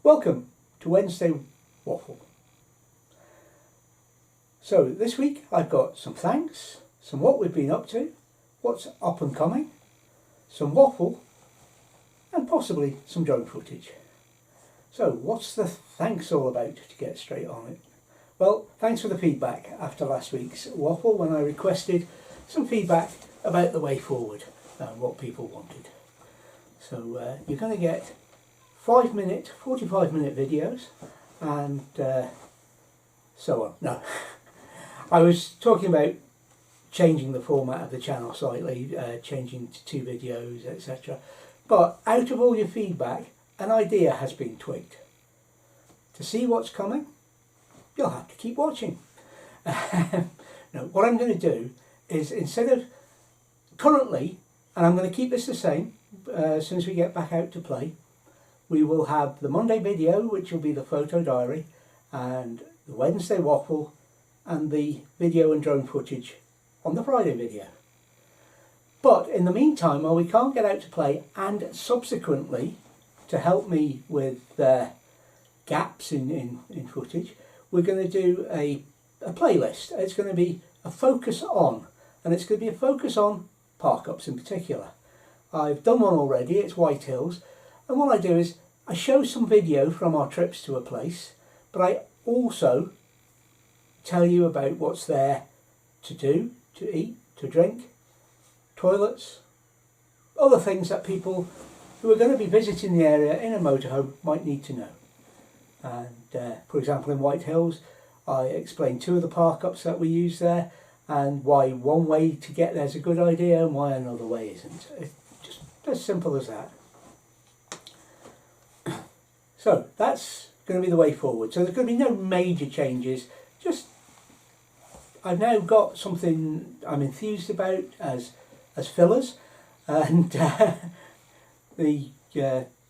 Welcome to Wednesday Waffle. So this week I've got some thanks, some what we've been up to, what's up and coming, some waffle and possibly some drone footage. So what's the thanks all about, to get straight on it? Well, thanks for the feedback after last week's waffle when I requested some feedback about the way forward and what people wanted. So you're going to get 5-minute, 45-minute videos and so on. No, I was talking about changing the format of the channel slightly, changing to 2 videos, etc. But out of all your feedback, an idea has been tweaked. To see what's coming, you'll have to keep watching. No, what I'm going to do is, instead of currently, and I'm going to keep this the same as soon as we get back out to play, we will have the Monday video, which will be the photo diary, and the Wednesday waffle, and the video and drone footage on the Friday video. But in the meantime, while we can't get out to play, and subsequently, to help me with gaps in footage, we're going to do a playlist. It's going to be a focus on, and it's going to be a focus on park-ups in particular. I've done one already, it's White Hills, and what I do is I show some video from our trips to a place, but I also tell you about what's there to do, to eat, to drink, toilets, other things that people who are going to be visiting the area in a motorhome might need to know. And for example, in White Hills, I explain 2 of the park-ups that we use there, and why one way to get there is a good idea and why another way isn't. It's just as simple as that. So that's going to be the way forward. So there's going to be no major changes. Just I've now got something I'm enthused about as fillers, and the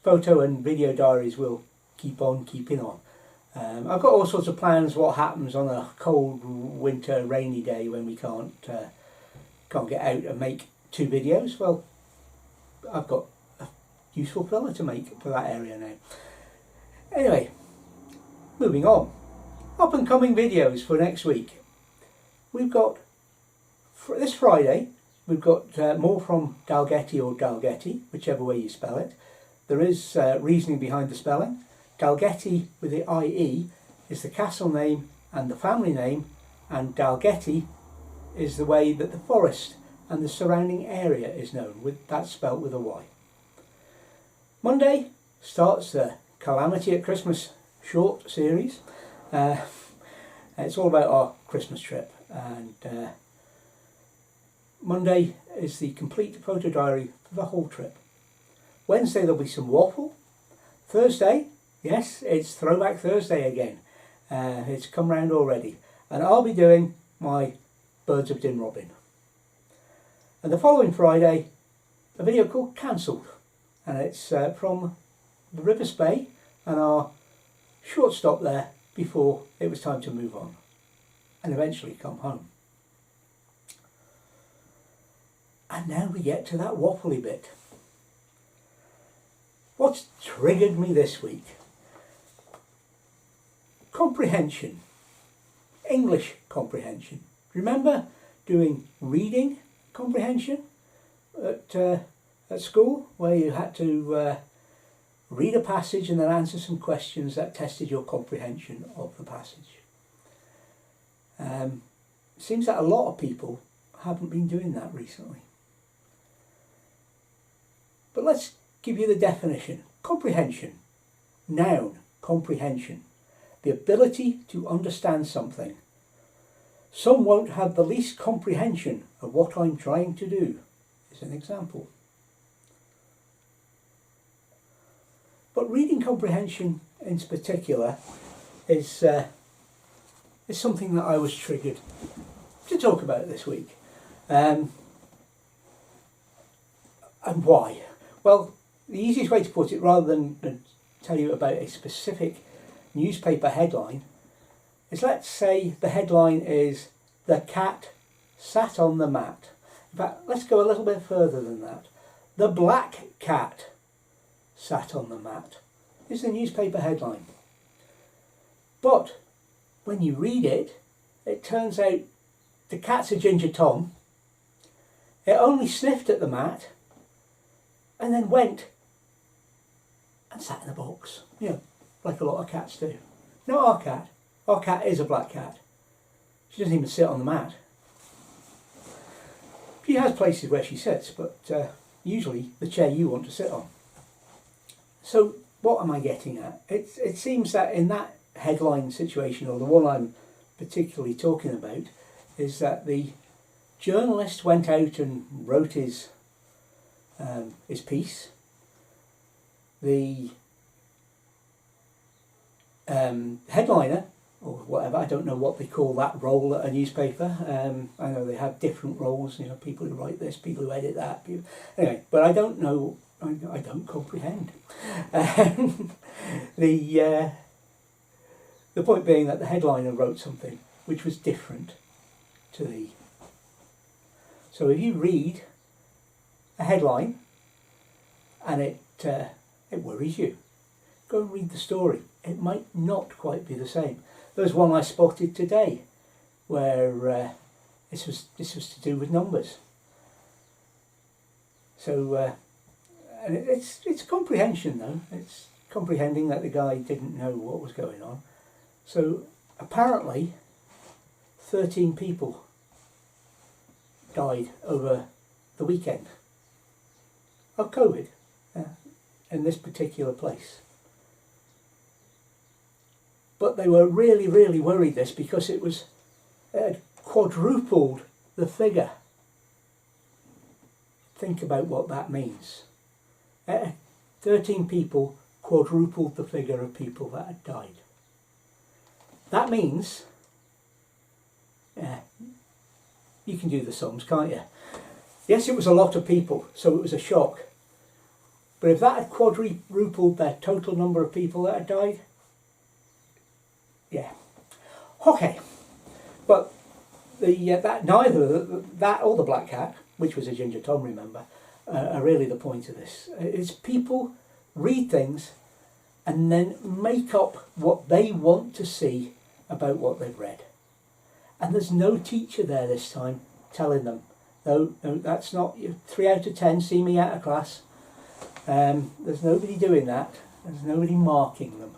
photo and video diaries will keep on keeping on. I've got all sorts of plans what happens on a cold winter rainy day when we can't get out and make 2 videos. Well, I've got a useful filler to make for that area now. Anyway, moving on. Up and coming videos for next week. We've got, for this Friday, we've got more from Dalgety or Dalgety, whichever way you spell it. There is reasoning behind the spelling. Dalgety with the IE is the castle name and the family name, and Dalgety is the way that the forest and the surrounding area is known, with that spelt with a Y. Monday starts the Calamity at Christmas short series. It's all about our Christmas trip, and Monday is the complete photo diary for the whole trip. Wednesday there'll be some waffle. Thursday, yes, it's Throwback Thursday again. It's come round already, and I'll be doing my Birds of Dinrobin. And the following Friday, a video called Cancelled, and it's from the River Spey and our short stop there before it was time to move on and eventually come home. And now we get to that waffly bit. What's triggered me this week? Comprehension. English comprehension. Remember doing reading comprehension at school, where you had to read a passage and then answer some questions that tested your comprehension of the passage. Seems that a lot of people haven't been doing that recently. But let's give you the definition. Comprehension. Noun, comprehension. The ability to understand something. Some won't have the least comprehension of what I'm trying to do, is an example. But reading comprehension in particular is something that I was triggered to talk about this week. And why? Well, the easiest way to put it, rather than tell you about a specific newspaper headline, is, let's say the headline is "The cat sat on the mat." In fact, let's go a little bit further than that. The black cat sat on the mat. is the newspaper headline. But when you read it, it turns out the cat's a Ginger Tom. It only sniffed at the mat and then went and sat in the box, you know, like a lot of cats do. Not our cat. Our cat is a black cat. She doesn't even sit on the mat. She has places where she sits, but usually the chair you want to sit on. So what am I getting at? It seems that in that headline situation, or the one I'm particularly talking about, is that the journalist went out and wrote his piece. The headliner, or whatever, I don't know what they call that role at a newspaper. I know they have different roles, you know, people who write this, people who edit that. People, anyway, but I don't know, I don't comprehend. The point being that the headliner wrote something which was different to the... So if you read a headline and it worries you, go and read the story. It might not quite be the same. There was one I spotted today where this was to do with numbers. So and it's comprehension though. It's comprehending that the guy didn't know what was going on. So apparently 13 people died over the weekend of COVID in this particular place. But they were really, really worried this because it had quadrupled the figure. Think about what that means. 13 people quadrupled the figure of people that had died. That means, you can do the sums, can't you? Yes, it was a lot of people, so it was a shock. But if that had quadrupled the total number of people that had died, yeah. Okay. But neither that or the black cat, which was a Ginger Tom, remember, are really the point of this. It's people read things and then make up what they want to see about what they've read. And there's no teacher there this time telling them, no, that's not 3 out of 10, see me out of class. There's nobody doing that. There's nobody marking them.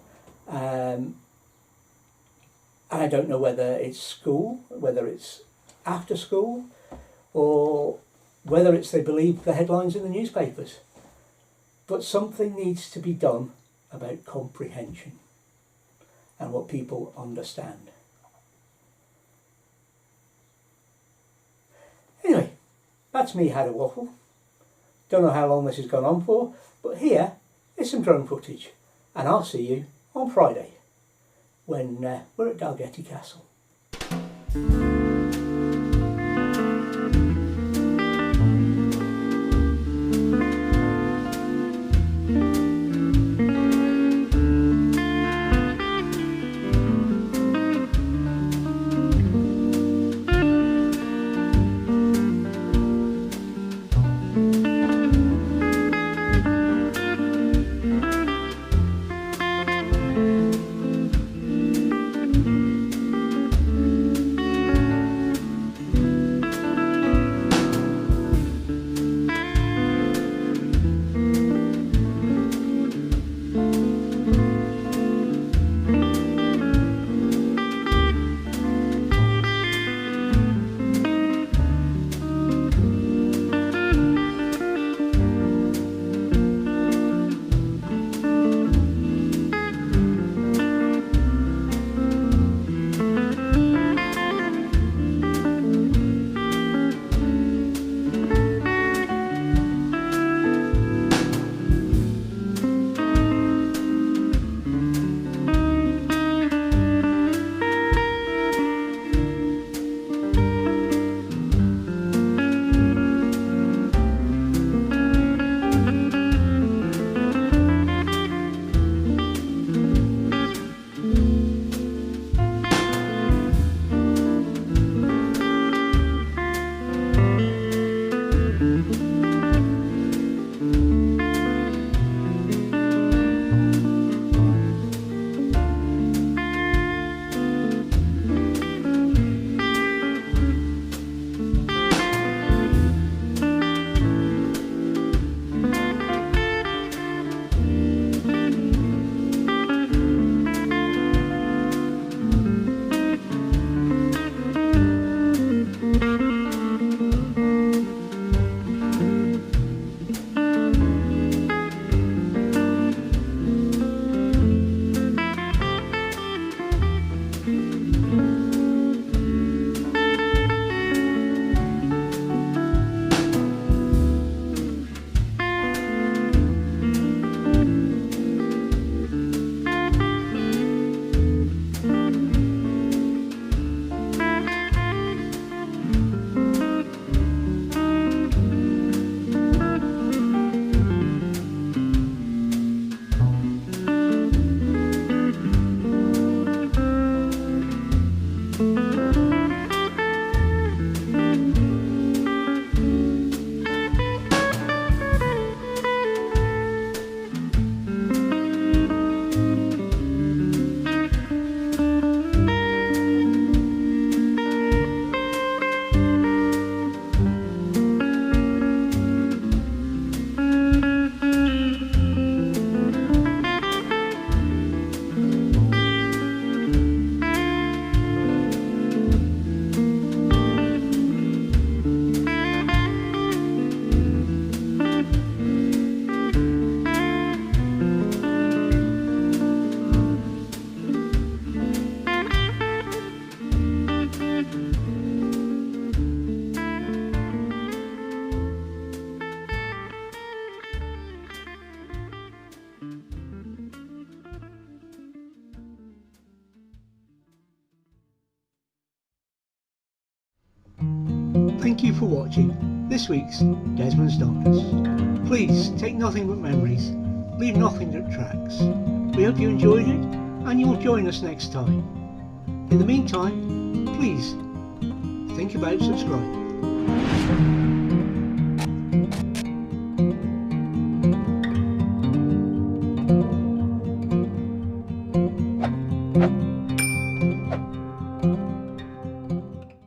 I don't know whether it's school, whether it's after school, or whether it's they believe the headlines in the newspapers. But something needs to be done about comprehension and what people understand. Anyway, that's me had a waffle. Don't know how long this has gone on for, but here is some drone footage, and I'll see you on Friday when we're at Dalgety Castle. Thank you for watching this week's Desmond's Donuts. Please take nothing but memories, leave nothing that tracks. We hope you enjoyed it and you'll join us next time. In the meantime, please think about subscribing.